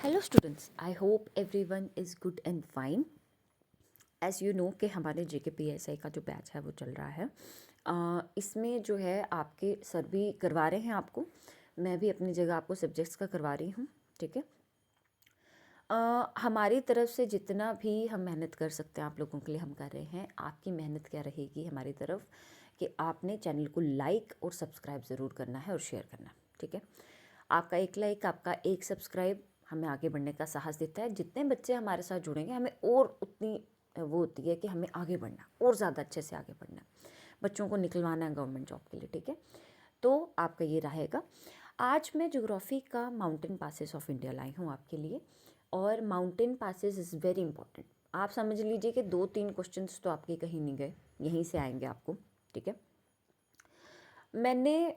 Hello students, I hope everyone is good and fine. As you know कि हमारे JKPSI का जो batch है वो चल रहा है। इसमें जो है आपके सर भी करवा रहे हैं आपको, मैं भी अपनी जगह आपको सब्जेक्ट्स का करवा रही हूँ। ठीक है, हमारी तरफ से जितना भी हम मेहनत कर सकते हैं आप लोगों के लिए हम कर रहे हैं। आपकी मेहनत क्या रहेगी हमारी तरफ कि आपने चैनल को लाइक और सब्सक्राइब ज़रूर करना है और शेयर करना है। ठीक है, आपका एक लाइक, आपका एक सब्सक्राइब हमें आगे बढ़ने का साहस देता है। जितने बच्चे हमारे साथ जुड़ेंगे हमें और उतनी वो होती है कि हमें आगे बढ़ना और ज़्यादा अच्छे से आगे बढ़ना, बच्चों को निकलवाना है गवर्नमेंट जॉब के लिए। ठीक है, तो आपका ये रहेगा। आज मैं ज्योग्राफी का माउंटेन पासेस ऑफ इंडिया लाई हूँ आपके लिए, और mountain passes is very important. आप समझ लीजिए कि 2-3 क्वेश्चंस तो आपके कहीं नहीं गए, यहीं से आएंगे आपको। ठीक है, मैंने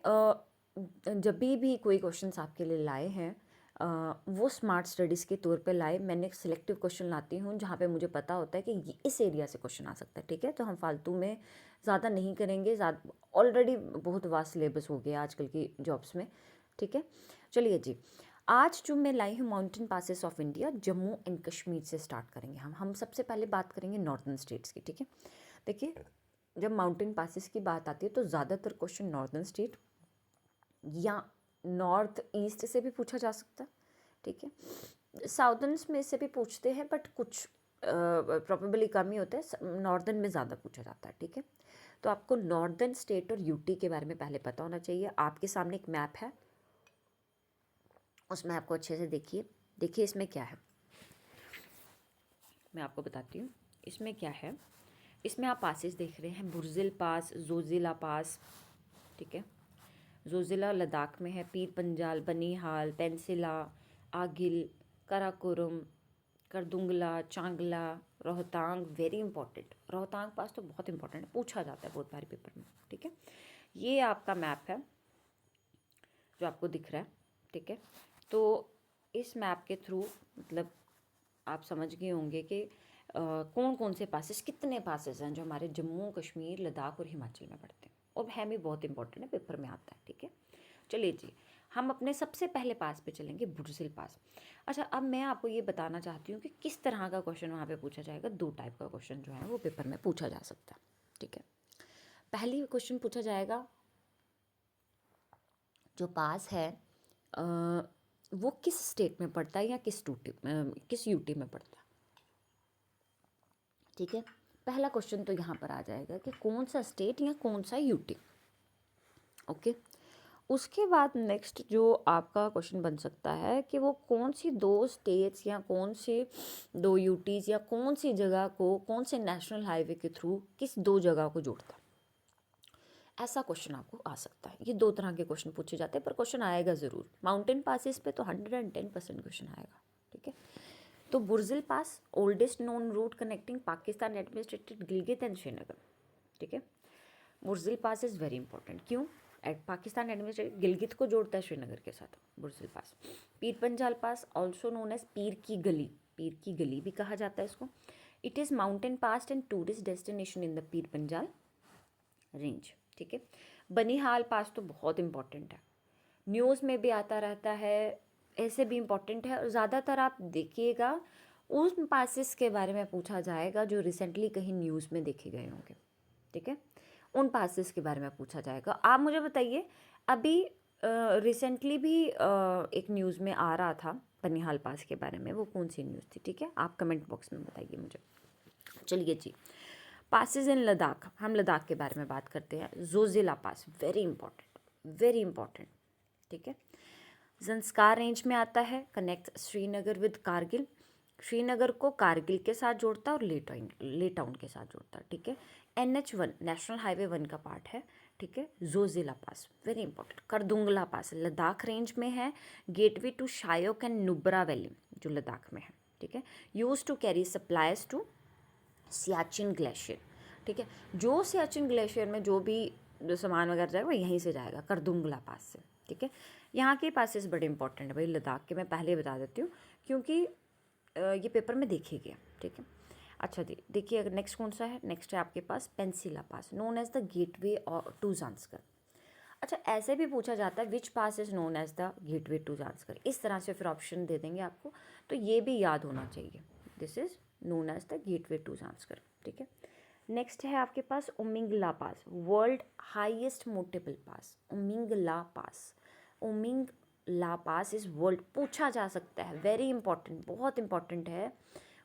जब भी कोई क्वेश्चंस आपके लिए लाए हैं वो स्मार्ट स्टडीज़ के तौर पे लाए। मैंने सिलेक्टिव क्वेश्चन लाती हूँ जहाँ पे मुझे पता होता है कि इस एरिया से क्वेश्चन आ सकता है। ठीक है, तो हम फालतू में ज़्यादा नहीं करेंगे, ज़्यादा ऑलरेडी बहुत वास्ट सिलेबस हो गया आजकल की जॉब्स में। ठीक है, चलिए जी, आज जो मैं लाई हूँ mountain passes of India, Jammu and Kashmir से स्टार्ट करेंगे हम सबसे पहले बात करेंगे नॉर्थन स्टेट्स की। ठीक है, देखिए जब माउंटेन पासेस की बात आती है तो ज़्यादातर क्वेश्चन नॉर्दर्न स्टेट या नॉर्थ ईस्ट से भी पूछा जा सकता है। ठीक है, साउदर्न्स में से भी पूछते हैं बट कुछ प्रोबेबली कम ही होता है, नॉर्दर्न में ज़्यादा पूछा जाता है। ठीक है, तो आपको नॉर्दर्न स्टेट और यूटी के बारे में पहले पता होना चाहिए। आपके सामने एक मैप है, उस मैप को अच्छे से देखिए। देखिए इसमें क्या है, मैं आपको बताती हूँ इसमें क्या है। इसमें आप पासेस देख रहे हैं, बुर्जिल पास, जोजिला पास। ठीक है, जोजिला लद्दाख में है, पीर पंजाल, बनिहाल, पेंसिला, आगिल, कराकोरम, करदुंगला, चांगला, रोहतांग। वेरी इंपॉर्टेंट, रोहतांग पास तो बहुत इंपॉर्टेंट है, पूछा जाता है बहुत बार पेपर में। ठीक है, ये आपका मैप है जो आपको दिख रहा है। ठीक है, तो इस मैप के थ्रू मतलब आप समझ गए होंगे कि कौन कौन से पासेस, कितने पासेस हैं जो हमारे जम्मू कश्मीर, लद्दाख और हिमाचल में पड़ते हैं, और है भी बहुत इंपॉर्टेंट है, पेपर में आता है। ठीक है, चलिए जी, हम अपने सबसे पहले पास पे चलेंगे, बुर्जिल पास। अच्छा, अब मैं आपको ये बताना चाहती हूँ कि किस तरह का क्वेश्चन वहाँ पे पूछा जाएगा। 2 टाइप का क्वेश्चन जो है वो पेपर में पूछा जा सकता है। ठीक है, पहली क्वेश्चन पूछा जाएगा जो पास है वो किस स्टेट में पड़ता है या किस यूटी में पड़ता है। ठीक है, पहला क्वेश्चन तो यहाँ पर आ जाएगा कि कौन सा स्टेट या कौन सा यूटी। ओके, उसके बाद नेक्स्ट जो आपका क्वेश्चन बन सकता है कि वो कौन सी 2 स्टेट्स या कौन सी 2 यूटीज़ या कौन सी जगह को कौन से नेशनल हाईवे के थ्रू किस 2 जगह को जोड़ता है। ऐसा क्वेश्चन आपको आ सकता है। ये 2 तरह के क्वेश्चन पूछे जाते हैं, पर क्वेश्चन आएगा ज़रूर। माउंटेन पासेस पे तो 110% क्वेश्चन आएगा। ठीक है, तो Burzil pass, oldest known route connecting Pakistan administered Gilgit and Srinagar. ठीक है, Burzil pass is very important. क्यों? पाकिस्तान एडमिनिस्ट्रेटेड गिलगित को जोड़ता है श्रीनगर के साथ, बुर्जिल पास। पीर पंजाल पास, ऑल्सो नोन एज पीर की गली भी कहा जाता है इसको। It is mountain pass and tourist destination in the Pir Panjal range. ठीक है, बनिहाल पास तो बहुत इंपॉर्टेंट है, न्यूज़ में भी आता रहता है, ऐसे भी इम्पॉर्टेंट है, और ज़्यादातर आप देखिएगा उन पासेस के बारे में पूछा जाएगा जो रिसेंटली कहीं न्यूज़ में देखे गए होंगे। ठीक है, उन पासेस के बारे में पूछा जाएगा। आप मुझे बताइए, अभी रिसेंटली भी एक न्यूज़ में आ रहा था बनिहाल पास के बारे में, वो कौन सी न्यूज़ थी? ठीक है, आप कमेंट बॉक्स में बताइए मुझे। चलिए जी, पासेस इन लद्दाख, हम लद्दाख के बारे में बात करते हैं। Zoji La pass, very important, very important. ठीक है, ज़ंस्कार रेंज में आता है, कनेक्ट श्रीनगर विद कारगिल, श्रीनगर को कारगिल के साथ जोड़ता है और ले टाउन के साथ जोड़ता है। ठीक है, NH1 नेशनल हाईवे 1 का पार्ट है। ठीक है, Zojila pass very important. Khardungla pass Ladakh range में है, gateway to Shyok and Nubra valley जो लद्दाख में है। ठीक है, use to carry supplies to Siachen glacier. ठीक है, जो सियाचिन ग्लेशियर में जो भी सामान वगैरह जाएगा वो यहीं से जाएगा, करदुंगला पास से। ठीक है, यहाँ के पासेस बड़े इंपॉर्टेंट है भाई, लद्दाख के मैं पहले बता देती हूँ क्योंकि ये पेपर में देखे गए। ठीक है, अच्छा जी, देखिए अगर नेक्स्ट कौन सा है, नेक्स्ट है आपके पास Pensila pass, known as the gateway to Zanskar. अच्छा, ऐसे भी पूछा जाता है which pass is known as the gateway to Zanskar, इस तरह से फिर ऑप्शन दे देंगे आपको, तो ये भी याद होना चाहिए, this is known as the gateway to Zanskar, ठीक है। नेक्स्ट है आपके पास Umlingla pass, world highest motorable pass, Umlingla pass. Umlingla pass is world, पूछा जा सकता है, वेरी इंपॉर्टेंट, बहुत इंपॉर्टेंट है।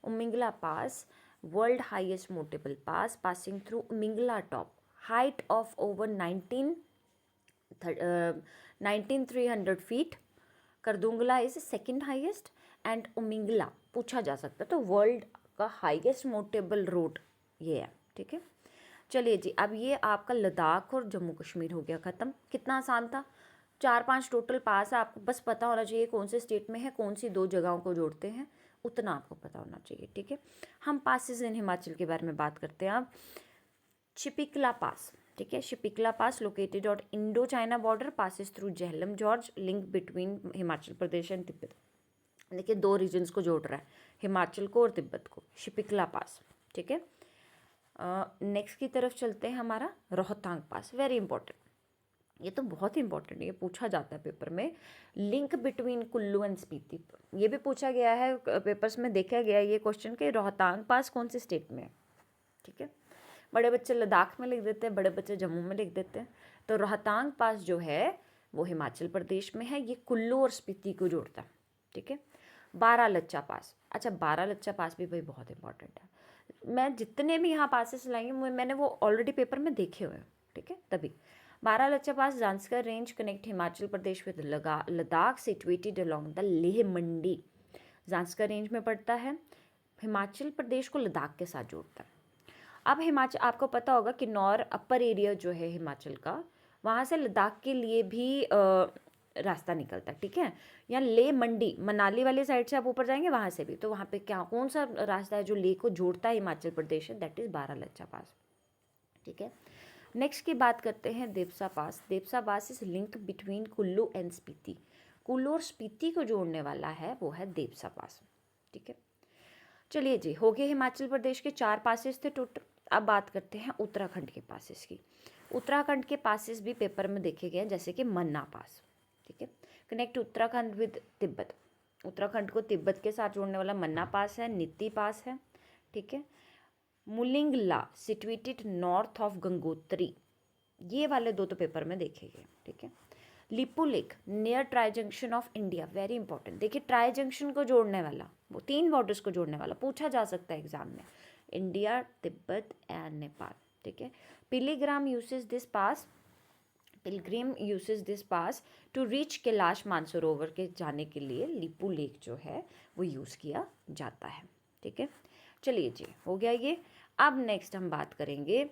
Umlingla pass world highest motorable pass passing through Umlingla top, height of over 19,300 feet. Khardungla is second highest and Umlingla पूछा जा सकता है, तो वर्ल्ड का हाईएस्ट मोटेबल रोड ये है, ठीक है। चलिए जी, अब ये आपका लद्दाख और जम्मू कश्मीर हो गया ख़त्म। कितना आसान था, 4-5 टोटल पास है, आपको बस पता होना चाहिए कौन से स्टेट में है, कौन सी 2 जगहों को जोड़ते हैं, उतना आपको पता होना चाहिए, ठीक है। हम पासिस इन हिमाचल के बारे में बात करते हैं अब। शिपिकला पास, ठीक है, Shipkila pass located on Indo China border, passes through Jhelum gorge, link between Himachal Pradesh and Tibet. देखिए 2 रीजन्स को जोड़ रहा है, हिमाचल को और तिब्बत को, शिपिकला पास, ठीक है। नेक्स्ट की तरफ चलते हैं, हमारा रोहतांग पास, वेरी इंपॉर्टेंट, ये तो बहुत ही इंपॉर्टेंट है, ये पूछा जाता है पेपर में, link between Kullu and Spiti, ये भी पूछा गया है पेपर्स में, देखा गया ये क्वेश्चन कि रोहतांग पास कौन से स्टेट में है, ठीक है। बड़े बच्चे लद्दाख में लिख देते हैं, बड़े बच्चे जम्मू में लिख देते हैं, तो रोहतांग पास जो है वो हिमाचल प्रदेश में है, ये कुल्लू और स्पीति को जोड़ता है, ठीक है। बारालच्चा पास, अच्छा बारालच्चा पास भी भाई बहुत इंपॉर्टेंट है, मैं जितने भी यहाँ पासेस लाएंगे मैंने वो ऑलरेडी पेपर में देखे हुए हैं, ठीक है। तभी Baralacha pass Zanskar range connect Himachal Pradesh with Ladakh, situated along the Leh Mandi, Zanskar range में पड़ता है, हिमाचल प्रदेश को लद्दाख के साथ जोड़ता है। अब हिमाचल, आपको पता होगा किन्नौर अपर एरिया जो है हिमाचल का, वहाँ से लद्दाख के लिए भी रास्ता निकलता है, ठीक है। या लेह मंडी, मनाली वाली साइड से आप ऊपर जाएंगे वहाँ से भी, तो वहाँ पे क्या कौन सा रास्ता है जो लेह को जोड़ता है हिमाचल प्रदेश से, दैट इज़ बारालच्चा पास, ठीक है। नेक्स्ट की बात करते हैं Debsa pass. Debsa pass is link between Kullu and Spiti, Kullu और स्पीति को जोड़ने वाला है वो है देवसा पास, ठीक है। चलिए जी, हो गए हिमाचल प्रदेश के 4 पासेस थे टोटल। अब बात करते हैं उत्तराखंड के पासेस की। उत्तराखंड के पासेस भी पेपर में देखे गए हैं, जैसे कि मन्ना पास, ठीक है, कनेक्ट उत्तराखंड विद तिब्बत, उत्तराखंड को तिब्बत के साथ जोड़ने वाला मन्ना पास है, नीति पास है, ठीक है। Mulingla situated north of Gangotri, ये वाले 2 तो पेपर में देखे गए, ठीक है। Lipu lake near tri junction of India, very important, देखिए ट्राई जंक्शन को जोड़ने वाला, वो 3 बॉर्डर्स को जोड़ने वाला पूछा जा सकता है एग्जाम में, इंडिया, तिब्बत एंड नेपाल, ठीक है। Pilgrim usage this pass, pilgrim usage this pass to reach Kailash Mansarovar के जाने के लिए लिपू लेक जो है वो यूज़ किया जाता है, ठीक है। चलिए जी, हो गया ये। अब नेक्स्ट हम बात करेंगे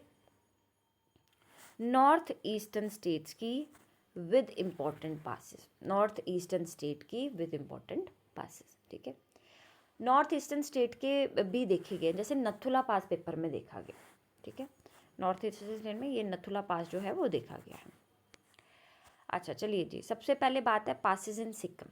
नॉर्थ ईस्टर्न स्टेट्स की with important passes, north eastern state की विद इम्पॉर्टेंट पासेस, ठीक है। नॉर्थ ईस्टर्न स्टेट के भी देखे गए, जैसे नथुला पास पेपर में देखा गया, ठीक है। नॉर्थ ईस्टर्न स्टेट में ये नथुला पास जो है वो देखा गया है। अच्छा चलिए जी, सबसे पहले बात है passes in Sikkim.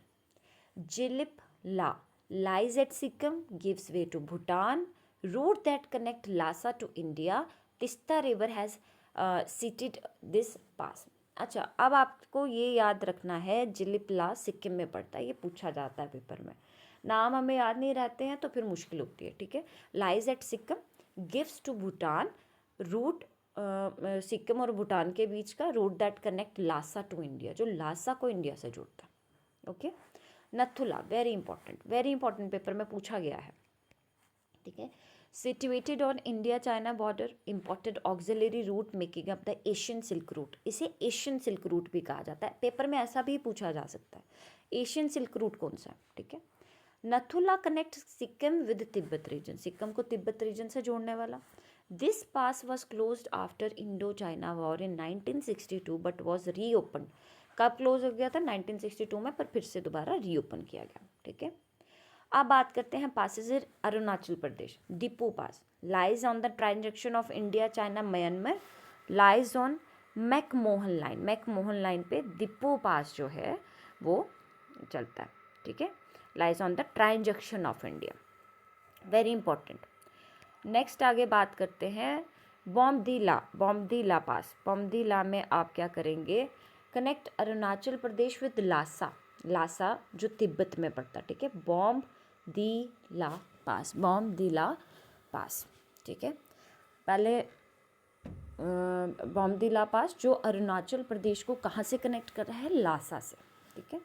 Jelep La lies at Sikkim, gives way to Bhutan, route that connect Lhasa to India. Tista river has seated this pass. अच्छा, अब आपको ये याद रखना है, जिलिपला सिक्किम में पड़ता है, ये पूछा जाता है पेपर में, नाम हमें याद नहीं रहते हैं तो फिर मुश्किल होती है, ठीक है। Lies at Sikkim, gives to Bhutan, route Sikkim और भूटान के बीच का, route that connect Lhasa to India, जो लासा को इंडिया से जोड़ता है, okay. Nathula very important paper में पूछा गया है, ठीक है। Situated on India China border, important auxiliary route making up the Asian silk route, इसे एशियन सिल्क रूट भी कहा जाता है, पेपर में ऐसा भी पूछा जा सकता है, एशियन सिल्क रूट कौन सा है, ठीक है। Nathula connect Sikkim with Tibet region, Sikkim को तिब्बत रीजन से जोड़ने वाला। This pass was closed after Indo China war in 1962 but was reopen, कब क्लोज हो गया था, 1962 में, पर फिर से दोबारा रीओपन किया गया, ठीक है। अब बात करते हैं passes in Arunachal Pradesh. Depot pass lies on the transaction of India China Myanmar, lies on McMahon line, McMahon line पे डिपो पास जो है वो चलता है, ठीक है। Lies on the transaction of India, very important. Next आगे बात करते हैं बॉम्बदीला पास। बॉम्बदीला में आप क्या करेंगे, कनेक्ट अरुणाचल प्रदेश विद लासा, लासा जो तिब्बत में पड़ता है, ठीक है। बॉमदीला पास, बॉमदीला पास, ठीक है। पहले बॉमदीला पास जो अरुणाचल प्रदेश को कहाँ से कनेक्ट कर रहा है, लासा से, ठीक है।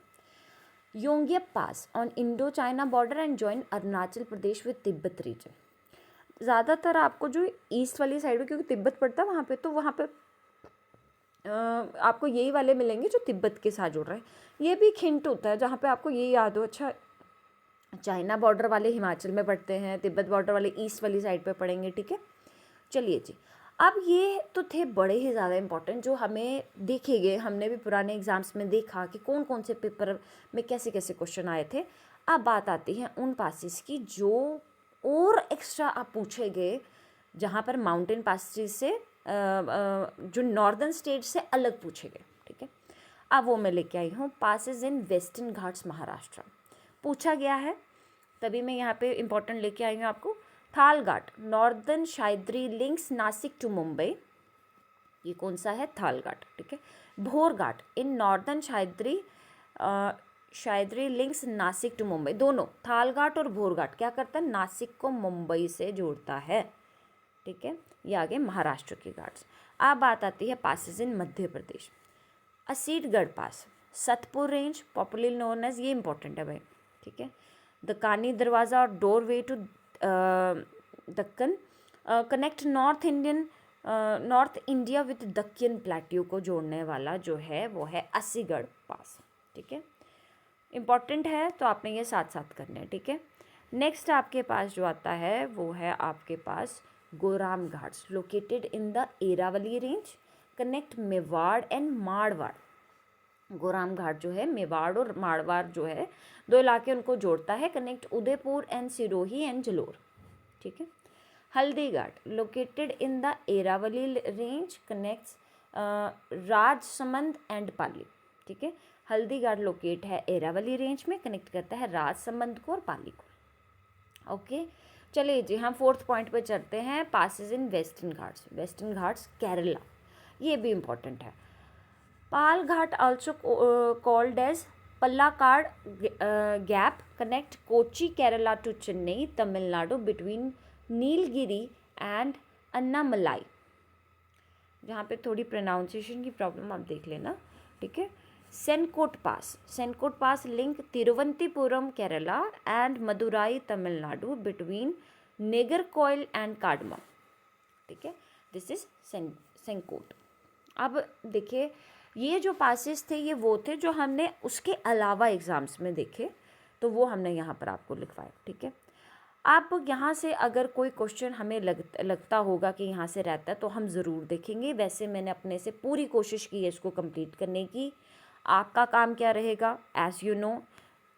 Yonggyap pass on Indo China border and join Arunachal Pradesh with Tibet region. ज़्यादातर आपको जो ईस्ट वाली साइड में, क्योंकि तिब्बत पड़ता है वहाँ पे, तो वहाँ पे आपको यही वाले मिलेंगे जो तिब्बत के साथ जुड़ रहे हैं। ये भी एक हिंट होता है जहाँ पे आपको ये याद हो, अच्छा चाइना बॉर्डर वाले हिमाचल में पड़ते हैं, तिब्बत बॉर्डर वाले ईस्ट वाली साइड पे पड़ेंगे, ठीक है। चलिए जी, अब ये तो थे बड़े ही ज़्यादा इंपॉर्टेंट जो हमें देखे गए, हमने भी पुराने एग्जाम्स में देखा कि कौन कौन से पेपर में कैसे कैसे क्वेश्चन आए थे। अब बात आती है उन पासेस की जो और एक्स्ट्रा आप पूछे गए, जहाँ पर माउंटेन पासेस से जो नॉर्दर्न स्टेट से अलग पूछे गए, ठीक है। अब वो मैं लेके आई हूँ, passes in Western Ghats Maharashtra पूछा गया है, तभी मैं यहाँ पे इंपॉर्टेंट लेके आई हूँ आपको। Thal Ghat, northern Sahyadri links Nashik to Mumbai, ये कौन सा है, थाल घाट, ठीक है। Bhor Ghat in northern Sahyadri links Nashik to Mumbai, दोनों थाल घाट और भोर घाट क्या करता है, नासिक को मुंबई से जोड़ता है, ठीक है। ये आगे महाराष्ट्र की घाट्स। अब बात आती है passes in Madhya Pradesh. Asirgarh pass, Satpura range popularly known as, ये इंपॉर्टेंट है भाई, ठीक है। दक्कानी दरवाज़ा और doorway to Deccan, connect north India with Deccan plateau को जोड़ने वाला जो है वो है असीगढ़ पास, ठीक है। इम्पॉर्टेंट है तो आपने ये साथ साथ करने हैं, ठीक है। नेक्स्ट आपके पास जो आता है वो है आपके पास Goram ghats, located in the Aravalli range, connect Mewar and Marwar. Goram Ghat जो है मेवाड़ और मारवाड़ जो है दो इलाके उनको जोड़ता है, connect Udaipur and Sirohi and Jalore, ठीक है। Haldi Ghat, located in the Aravalli range, connects Rajsamand and Pali, ठीक है। हल्दी घाट लोकेट है एरावली रेंज में, कनेक्ट करता है राजसमंद को और पाली को, ओके। चलिए जी, हम फोर्थ पॉइंट पे चलते हैं, passes in Western Ghats. Western Ghats Kerala, ये भी इम्पोर्टेंट है। Palghat also called as Palakkad gap, connect Kochi Kerala to Chennai Tamil Nadu between Nilgiri and Annamalai. जहाँ पे थोड़ी प्रोनाउंसिएशन की प्रॉब्लम आप देख लेना, ठीक है। Sengottai pass, Sengottai pass link Thiruvananthapuram Kerala and Madurai Tamil Nadu between Nagercoil and cardamom, ठीक है। This is Sengottai. अब देखिए ये जो पासेस थे ये वो थे जो हमने उसके अलावा एग्ज़ाम्स में देखे, तो वो हमने यहाँ पर आपको लिखवाए, ठीक है। आप यहाँ से अगर कोई क्वेश्चन हमें लगता होगा कि यहाँ से रहता है तो हम ज़रूर देखेंगे। वैसे मैंने अपने से पूरी कोशिश की है इसको कंप्लीट करने की। आपका काम क्या रहेगा, एज़ यू नो,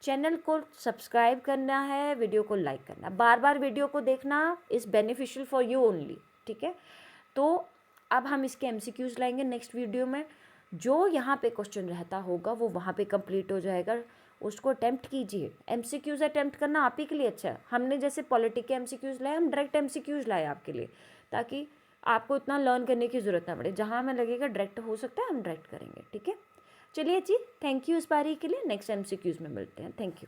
चैनल को सब्सक्राइब करना है, वीडियो को लाइक करना, बार बार वीडियो को देखना is beneficial for you only, ठीक है। तो अब हम इसके MCQs लाएंगे नेक्स्ट वीडियो में। जो यहाँ पे क्वेश्चन रहता होगा वो वहाँ पे कंप्लीट हो जाएगा, उसको अटैम्प्ट कीजिए। MCQs अटैम्प्ट करना आप ही के लिए अच्छा है। हमने जैसे पॉलिटिक के MCQs लाए, हम डायरेक्ट MCQs लाए आपके लिए, ताकि आपको इतना लर्न करने की ज़रूरत ना पड़े। जहाँ हमें लगेगा डायरेक्ट हो सकता है हम डायरेक्ट करेंगे, ठीक है। चलिए जी, थैंक यू इस बारी के लिए। नेक्स्ट MCQs में मिलते हैं, थैंक यू।